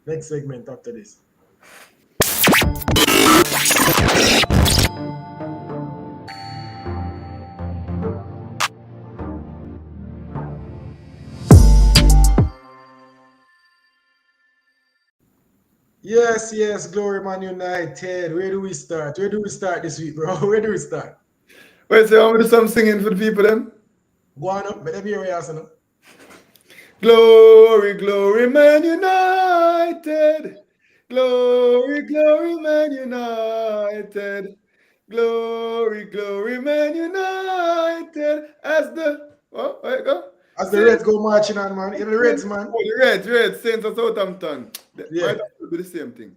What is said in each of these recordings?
Next segment after this. Yes, Glory Man United. Where do we start? Where do we start this week, bro? Where do we start? Wait, so you want me to do some singing for the people then? Go on up, but every area, no? Glory, glory, Man United. Glory, glory, Man United. Glory, glory, Man United. As the wait, go. As the Reds Saints, go marching on, man. You're the Reds, man. oh, the Reds, Saints of Southampton. Yeah, Might have to be the same thing.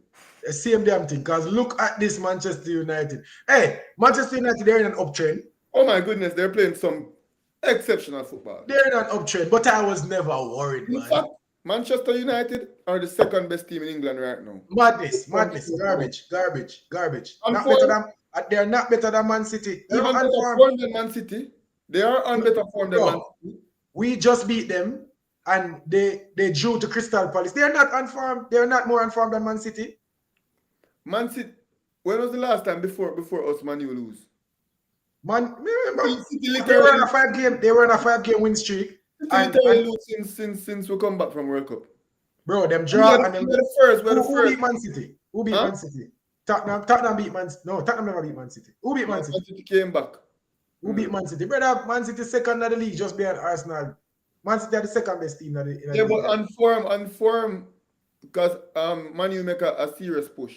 the same damn thing. Because look at this Manchester United. Hey, Manchester United, they're in an uptrend. Oh my goodness, they're playing some exceptional football. They're in an uptrend, but I was never worried, In man. fact, Manchester United are the second best team in England right now. Madness, garbage. Not better than they're not better than Man City. They're Even on better unformed. form than Man City. They are on better form than Man City. We just beat them and they drew to Crystal Palace. They're not unformed. They're not more unformed than Man City. Man City. When was the last time before us Man U lose? Man, remember City they were on a 5-game. They were on a 5-game win streak. And lose since we come back from World Cup. Bro, them draw and them. We're the first. Who beat Man City? Who beat Man City? Tottenham beat Man City. No, Tottenham never beat Man City. Who beat Man City? Man City came back. Who beat Man City? Brother, Man City second in the league just behind Arsenal. Man City are the second best team in the Yeah, league. but on form, because Man U make a serious push.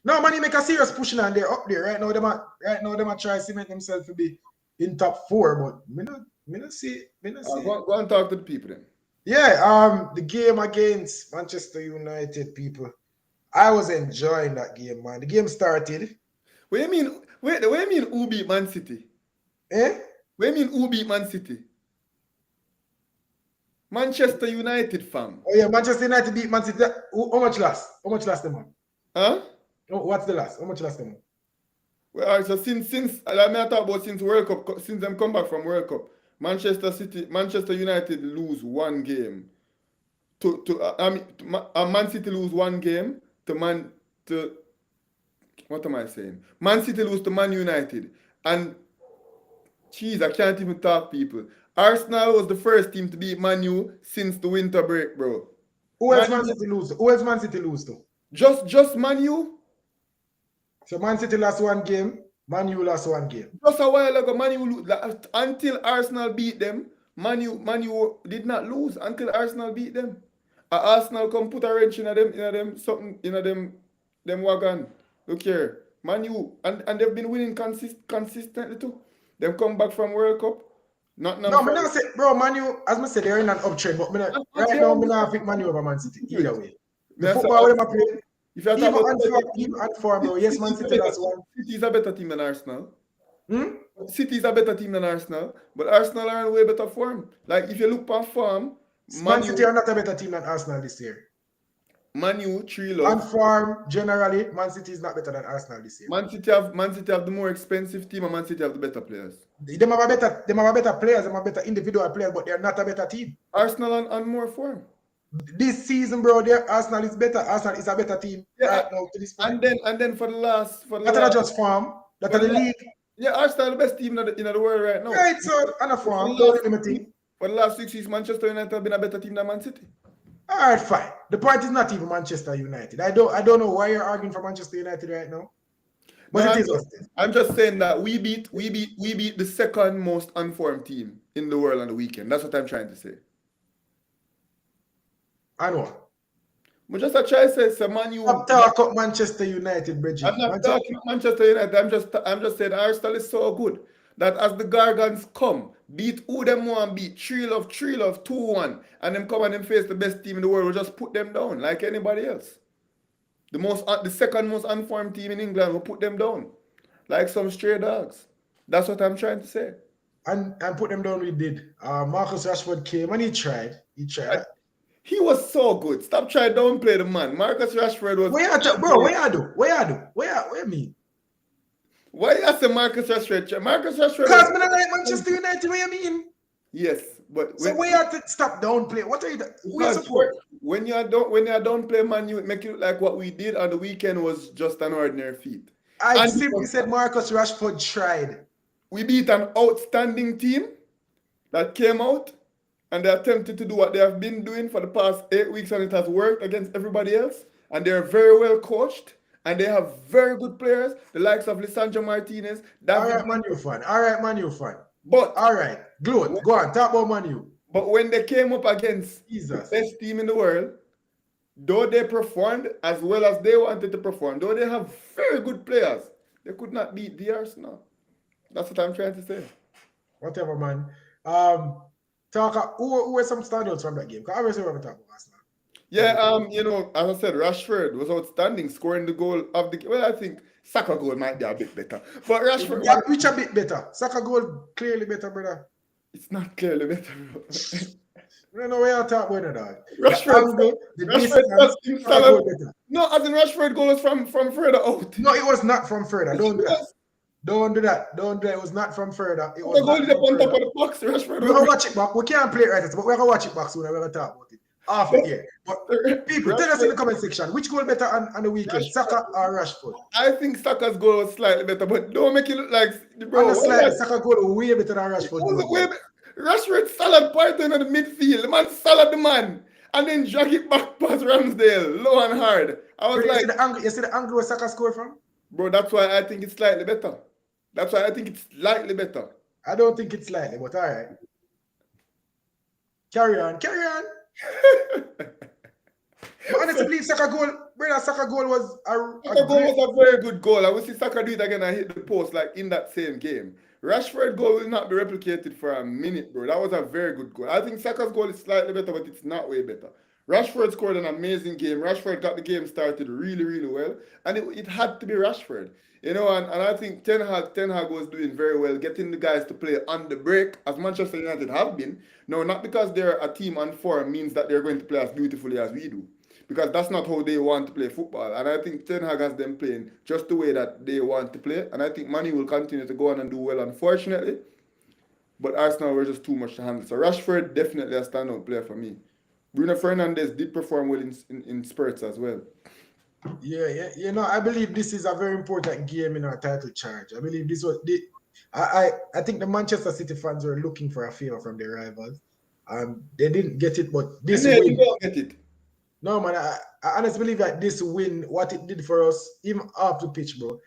No, Man U make a serious push now and they're up there. Right now, them are trying to cement themselves to be in top 4, but me not see. Go and talk to the people then. Yeah, the game against Manchester United, people. I was enjoying that game, man. The game started. What do you mean? What do you mean who beat Man City? Eh? What do you mean who beat Man City? Manchester United, fam. Oh yeah, Manchester United beat Man City. How much last? How much last them on? Huh? Oh, what's the last? How much last them on? Well, all right, so since let me talk about since World Cup, since them come back from World Cup, Manchester United lose one game. Man City lose one game to what am I saying? Man City lose to Man United. And jeez, I can't even talk, people. Arsenal was the first team to beat Man U since the winter break, bro. Who else Man City lose to? Who else Man City lose to? Just Man U? So Man City lost one game, Man U lost one game. Just a while ago, Man U lose. Until Arsenal beat them, Man U did not lose until Arsenal beat them. Arsenal come put a wrench in them wagon. Look here, Man U, and they've been winning consistently too. Them come back from World Cup. No, I'm not say, bro, Man U, as I said, they're in an uptrend, but right now, I'm not pick Man U over Man City either way. The football with them are playing. If you're talking even unformed, bro. Yes, Man City lost one. City is a better team than Arsenal. City is a better team than Arsenal, but Arsenal are in way better form. Like if you look for form, Man City are not a better team than Arsenal this year. Man U, 3 love. On form, generally, Man City is not better than Arsenal this year. Man City have the more expensive team, and Man City have the better players. They have a better players, they have better individual players, but they're not a better team. Arsenal on more form. This season, bro, Arsenal is better. Arsenal is a better team right now to this point. And then for the last That's not just form. That's the league. Yeah, Arsenal the best team in the world right now. Right, so on a form, don't limit it. For the last 6 years, Manchester United have been a better team than Man City. All right, fine. The point is not even Manchester United. I don't know why you're arguing for Manchester United right now. But No, it is. I'm just saying that we beat the second most unformed team in the world on the weekend. That's what I'm trying to say. I know. But just a try to say, Man U. I'm talking about Manchester United, Bridget. I'm not talking Manchester United. I'm just saying Arsenal is so good that as the Gargans come, beat who them want beat, 3-love, 2-1, and them come and them face the best team in the world, we'll just put them down like anybody else. The second most unformed team in England will put them down like some stray dogs. That's what I'm trying to say. And put them down we did. Marcus Rashford came and he tried. He was so good. Stop trying to downplay the man. Marcus Rashford was... Where you mean? Why you say Marcus Rashford? Marcus Rashford... Because I like Manchester United, what you mean? Yes, But So we have to stop downplay. What are you? We support. When you don't play Man U, it make it look like what we did on the weekend was just an ordinary feat. I And simply said Marcus Rashford tried. we beat an outstanding team that came out and they attempted to do what they have been doing for the past 8 weeks, and it has worked against everybody else. And they're very well coached, and they have very good players, the likes of Lisandro Martinez. All right, Man U fan. All right, Man U fan. But all right, Gloat, go on, talk about Man U. But when they came up against Jesus. the best team in the world, though they performed as well as they wanted to perform, though they have very good players, they could not beat the Arsenal. That's what I'm trying to say. Whatever, man. Who were some standouts from that game? Because obviously we're talking about Arsenal. Yeah, as I said, Rashford was outstanding, scoring the goal of the game. Well, I think Saka goal might be a bit better. But Rashford... Yeah, which a bit better? Saka goal clearly better, brother. It's not clearly better, bro. I don't know where you're talking about, dog. Rashford No, as in Rashford goal was from further out. No, it was not from further. Don't do that. Don't do that. Don't do that. It was not from further. It was the goal is on top of the box. Rashford. We're going to watch it back. We can't play it right, but we're going to watch it back soon and we're going to talk about it. Half a year. But people, tell us in the comment section, which goal better on the weekend, Saka or Rashford? I think Saka's goal was slightly better, but don't make it look like... Bro, Saka goal way better than Rashford. Rashford salad partner in the midfield. The man salad the man. And then drag it back past Ramsdale, low and hard. I was like... You see the angle where Saka scored from? Bro, that's why I think it's slightly better. That's why I think it's slightly better. I don't think it's slightly, but all right. Carry on. But honestly, believe Saka goal was a very good goal. I will see Saka do it again and hit the post like in that same game. Rashford goal will not be replicated for a minute, bro. That was a very good goal. I think Saka's goal is slightly better, but it's not way better. Rashford scored an amazing game. Rashford got the game started really, really well. And it had to be Rashford. You know, and I think Ten Hag was doing very well, getting the guys to play on the break, as Manchester United have been. No, not because they're a team on form means that they're going to play as beautifully as we do. Because that's not how they want to play football. And I think Ten Hag has them playing just the way that they want to play. And I think Manny will continue to go on and do well, unfortunately. But Arsenal were just too much to handle. So Rashford, definitely a standout player for me. Bruno Fernandes did perform well in spurts as well. Yeah. You know, I believe this is a very important game in our title charge. I believe this was... I think the Manchester City fans were looking for a favor from their rivals. They didn't get it, but this win... They didn't get it. No, man, I honestly believe that this win, what it did for us, even off the pitch, bro,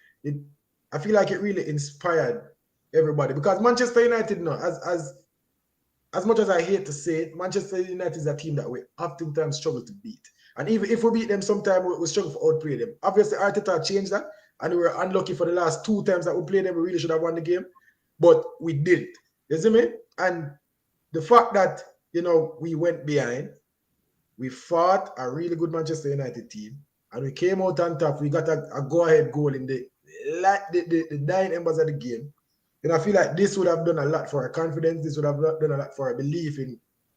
I feel like it really inspired everybody. Because Manchester United, no, as much as I hate to say it, Manchester United is a team that we oftentimes struggle to beat. And even if we beat them sometime, we struggle to outplay them. Obviously, Arteta changed that, and we were unlucky for the last 2 times that we played them. We really should have won the game, but we didn't. You see me? And the fact that, you know, we went behind, we fought a really good Manchester United team, and we came out on top. We got a go-ahead goal in the dying embers of the game. And I feel like this would have done a lot for our confidence. This would have done a lot for our belief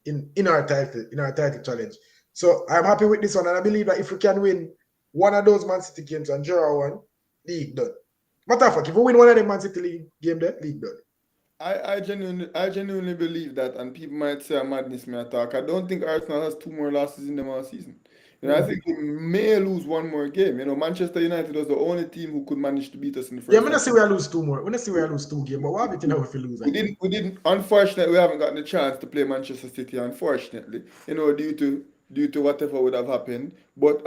in our title challenge. So I'm happy with this one, and I believe that if we can win one of those Man City games and draw one, league done. Matter of fact, if we win one of them Man City league game, then league done. I genuinely believe that, and people might say I'm madness me attack. I don't think Arsenal has 2 more losses in them all season. You know, I think we may lose 1 more game. You know, Manchester United was the only team who could manage to beat us in the first. Yeah, I'm gonna say we lose 2 more. We're gonna say we lose 2 games, but what have you know if we lose? We didn't. Unfortunately, we haven't gotten the chance to play Manchester City. Unfortunately, you know, due to whatever would have happened. But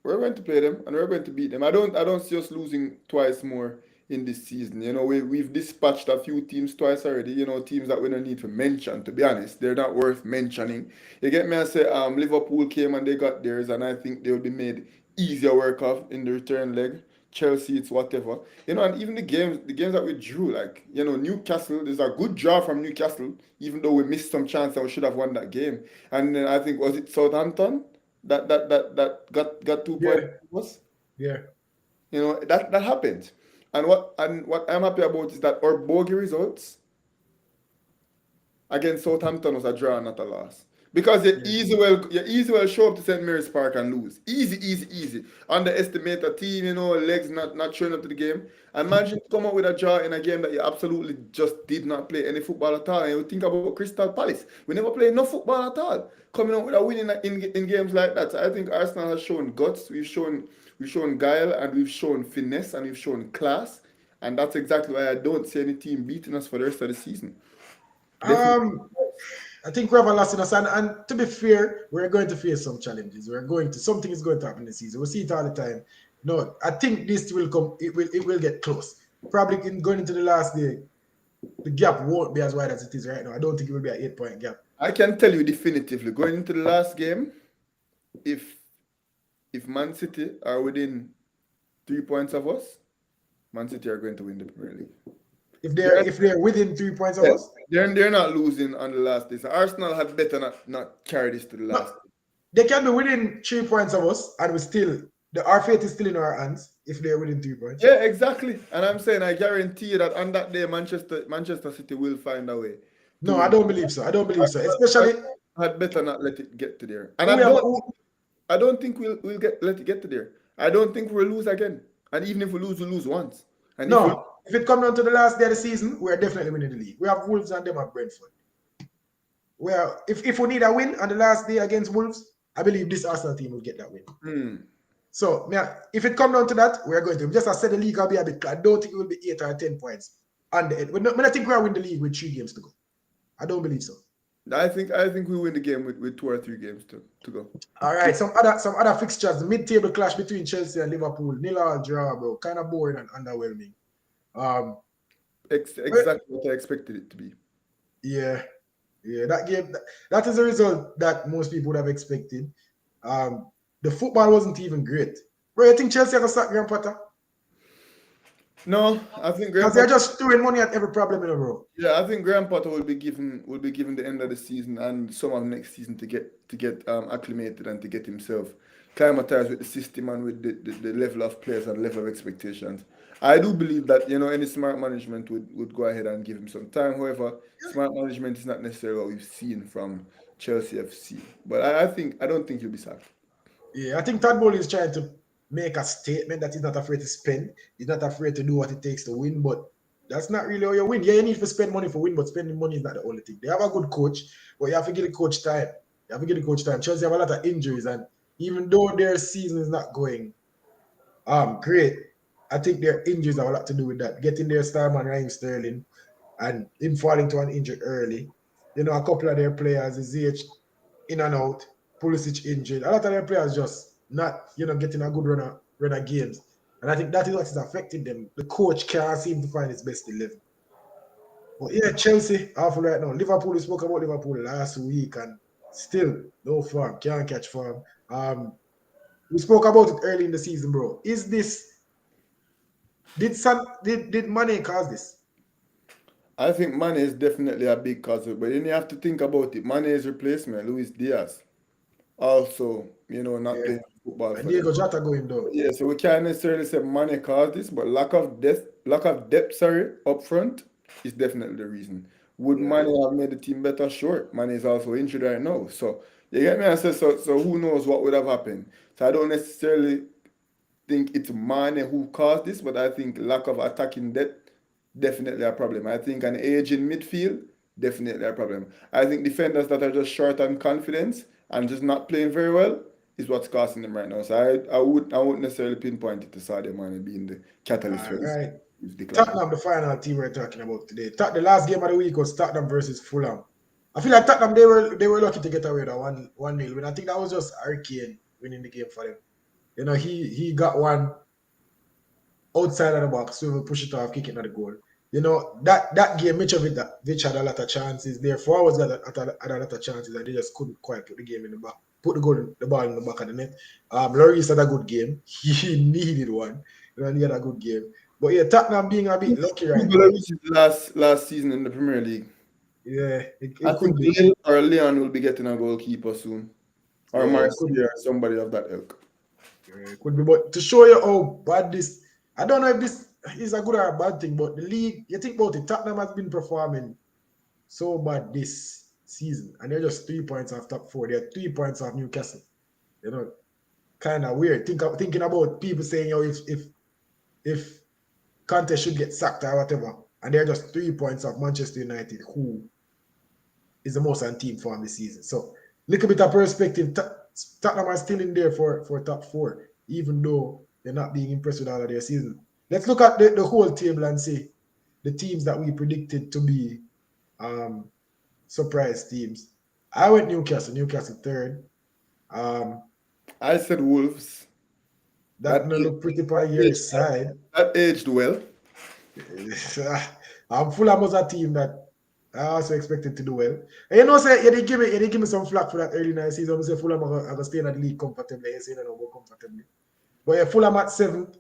we're going to play them and we're going to beat them. I don't see us losing twice more in this season. You know, we've dispatched a few teams twice already, you know, teams that we don't need to mention, to be honest. They're not worth mentioning. You get me? I say Liverpool came and they got theirs, and I think they'll be made easier work of in the return leg. Chelsea, it's whatever. You know, and even the games that we drew, like, you know, Newcastle, there's a good draw from Newcastle, even though we missed some chance and we should have won that game. And then I think, was it Southampton that got 2 points? Yeah. You know, that happened. And what I'm happy about is that our bogey results against Southampton was a draw, not a loss. Because you easy well show up to St. Mary's Park and lose. Easy. Underestimate a team, legs not showing up to the game. Imagine come up with a draw in a game that you absolutely just did not play any football at all. And you think about Crystal Palace. We never played no football at all. Coming up with a win in games like that. So I think Arsenal has shown guts, we've shown guile, and we've shown finesse, and we've shown class. And that's exactly why I don't see any team beating us for the rest of the season. Definitely. I think we have a loss in us, and to be fair, we're going to face some challenges. Something is going to happen this season. We see it all the time. No, I think this will come. It will get close. Probably going into the last day, the gap won't be as wide as it is right now. I don't think it will be an 8-point gap. I can tell you definitively, going into the last game, if Man City are within 3 points of us, Man City are going to win the Premier League. If they're within 3 points of us, they're not losing on the last day. So Arsenal had better not carry this to the last. They can be within 3 points of us, and our fate is still in our hands if they're within 3 points. Yeah, exactly. And I'm saying I guarantee you that on that day, Manchester City will find a way. No, I don't believe so. Especially, I'd better not let it get to there. And I don't think we'll let it get to there. I don't think we'll lose again. And even if we lose once. And if it comes down to the last day of the season, we're definitely winning the league. We have Wolves and them at Brentford. Well, if we need a win on the last day against Wolves, I believe this Arsenal team will get that win. So, if it comes down to that, we're going to. Just as I said, the league will be a bit. I don't think it will be 8 or 10 points. And I think we'll win the league with 3 games to go. I don't believe so. I think we win the game with 2 or 3 games to go. All right, some other fixtures. The mid-table clash between Chelsea and Liverpool. 0-0 draw, bro. Kind of boring and underwhelming. Exactly what I expected it to be. Yeah, that game. That is a result that most people would have expected. The football wasn't even great. Bro, you think Chelsea have a sack Graham Potter? No, I think because they're just throwing money at every problem in a row. Yeah, I think Graham Potter will be given the end of the season and some of next season to get acclimated and to get himself climatized with the system and with the level of players and level of expectations. I do believe that any smart management would go ahead and give him some time. However, smart management is not necessarily what we've seen from Chelsea FC. But I don't think he'll be sacked. Yeah, I think Todd Bowley is trying to make a statement that he's not afraid to spend. He's not afraid to do what it takes to win, but that's not really how you win. Yeah, you need to spend money for win, but spending money is not the only thing. They have a good coach, but you have to give the coach time. Chelsea have a lot of injuries, and even though their season is not going great, I think their injuries have a lot to do with that. Getting their star man Raheem Sterling and him falling to an injury early. A couple of their players, ZH in and out, Pulisic injured. A lot of their players just not, getting a good run of games. And I think that is what is affecting them. The coach can't seem to find his best 11. But yeah, Chelsea, awful right now. Liverpool, we spoke about Liverpool last week and still no form, can't catch form. We spoke about it early in the season, bro. Is this, did Mane cause this? I think Mane is definitely a big cause, but then you have to think about it. Mane's replacement, Luis Diaz, also, not playing football. And Diego Jota going down. Yeah, so we can't necessarily say Mane caused this, but lack of depth, up front is definitely the reason. Would Mane have made the team better? Sure. Mane is also injured right now. So you get me? I say so who knows what would have happened. So I don't necessarily think it's Mane who caused this, but I think lack of attacking depth, definitely a problem. I think an age in midfield, definitely a problem. I think defenders that are just short on confidence and just not playing very well is what's costing them right now. So I wouldn't necessarily pinpoint it to Sadio Mane being the catalyst for this. Tottenham, the final team we're talking about today. The last game of the week was Tottenham versus Fulham. I feel like Tottenham, they were lucky to get away with a 1-0 win. I think that was just Hurricane winning the game for them. He got one outside of the box, so we push it off, kick it at the goal. That game, Mitrovic had a lot of chances. Their forwards had a lot of chances, and they just couldn't quite put the game in the back, put the ball in the back of the net. Lloris had a good game. He needed one. He had a good game. But yeah, Tottenham being a bit lucky right now. Lloris last season in the Premier League. Yeah, I think Lille or Leon will be getting a goalkeeper soon. Or Marseille or somebody of that ilk. Yeah, could be, but to show you how bad this, I don't know if this is a good or a bad thing, but the league, you think about it, Tottenham has been performing so bad this season, and they're just 3 points off top four. They're 3 points off Newcastle. You know, kind of weird. Thinking about people saying, yo, if Conte should get sacked or whatever, and they're just 3 points off Manchester United, who is the most on team form this season. So, little bit of perspective. Tottenham are still in there for top four, even though they're not being impressed with all of their season. Let's look at the whole table and see the teams that we predicted to be surprise teams. I went Newcastle third. I said Wolves. That may look pretty by your side. That aged well. Fulham was a team that I also expected to do well. And you know, say you did give me some flack for that early in the season. I say Fulham are going to stay in the league comfortably. You say they don't go comfortably. But yeah, Fulham at 7th.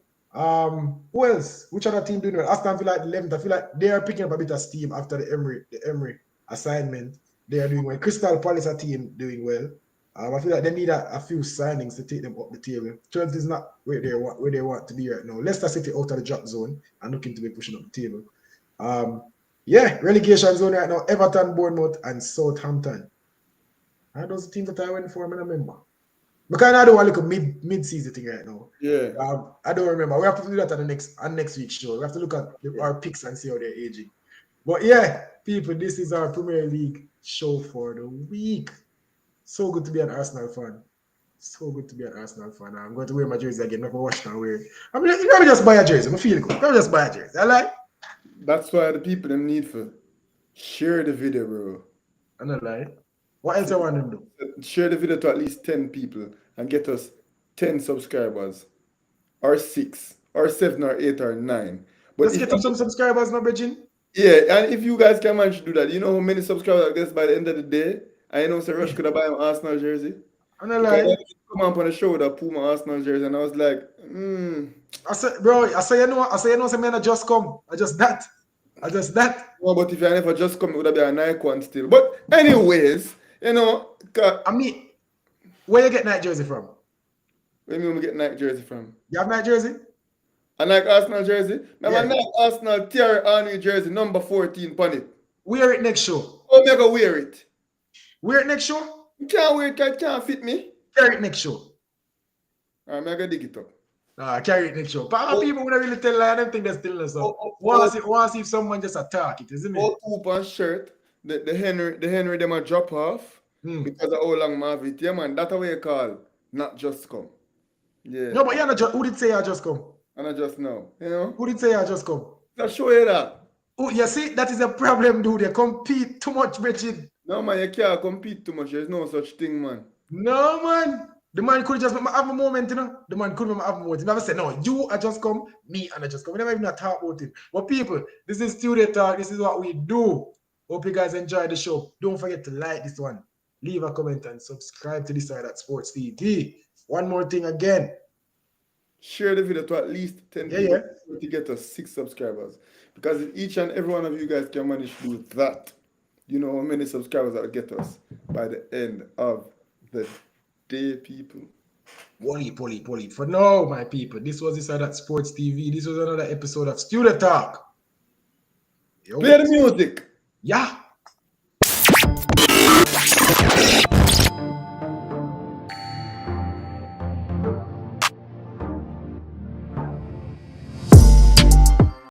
Who else? Which other team doing well? Aston Villa at 11th. I feel like they are picking up a bit of steam after the Emery assignment. They are doing well. Crystal Palace a team doing well. I feel like they need a few signings to take them up the table. Chelsea is not where they want to be right now. Leicester City out of the drop zone and looking to be pushing up the table. Yeah, relegation zone right now. Everton, Bournemouth, and Southampton. Are those the teams that I went for? I remember. Because I don't want to look at mid-season thing right now. Yeah. I don't remember. We have to do that on next week's show. We have to look at our picks and see how they're aging. But yeah, people, this is our Premier League show for the week. So good to be an Arsenal fan. So good to be an Arsenal fan. I'm going to wear my jersey again. I'm going to wash and wear it. I'm going to just buy a jersey. I'm feeling good. I'm going to just buy a jersey. I like. That's why the people them need for share the video, bro. I'm not lying. What else I want them to do? Share the video to at least 10 people and get us 10 subscribers. Or 6, or 7, or 8, or 9. But let's get some subscribers now, Bridget. Yeah, and if you guys can manage to do that, you know how many subscribers I guess by the end of the day? I know Sir Rush could have buy an Arsenal jersey. I'm not lying. Come up on the show with a Puma Arsenal jersey, and I was like, I said, bro, I say, man, I just come. I just that. No, but if I never just come, it would have been a Nike one still. But anyways, you know. I mean, where you get Nike jersey from? Where do you mean we get Nike jersey from? You have Nike jersey? A Nike Arsenal jersey? I have Yeah. a Nike Arsenal Thierry Henry jersey, number 14 on it. Wear it next show. Oh, me go wear it. Wear it next show? You can't wear it, it can't fit me. Carry it next show. I'm going to dig it up. Carry it next show. But people would really tell I don't think they're still so. Want to see if someone just attack it, isn't it? All coupon shirt, the Henry them a drop off because of how long I have it. Yeah, man, that's what you call not just come. Yeah. No, but you're not just, who did say I just come? And I just know, you know? Who did say I just come? I'll show you that. Oh, you see, that is a problem, dude. They compete too much, Richard. No, man, you can't compete too much. There's no such thing, man. No, man. The man could just have a moment, you know. The man could have a moment. He never said, no, you are just come, me and I just come. We never even talk about it. But people, this is Studio Talk. This is what we do. Hope you guys enjoy the show. Don't forget to like this one. Leave a comment and subscribe to this side at Sports TV. One more thing again. Share the video to at least 10 people to get us 6 subscribers. Because if each and every one of you guys can manage to do that, you know how many subscribers that will get us by the end of the day, people. Poly. For now, my people, this was Inside at Sports TV. This was another episode of Studio Talk. Play the music. Yeah.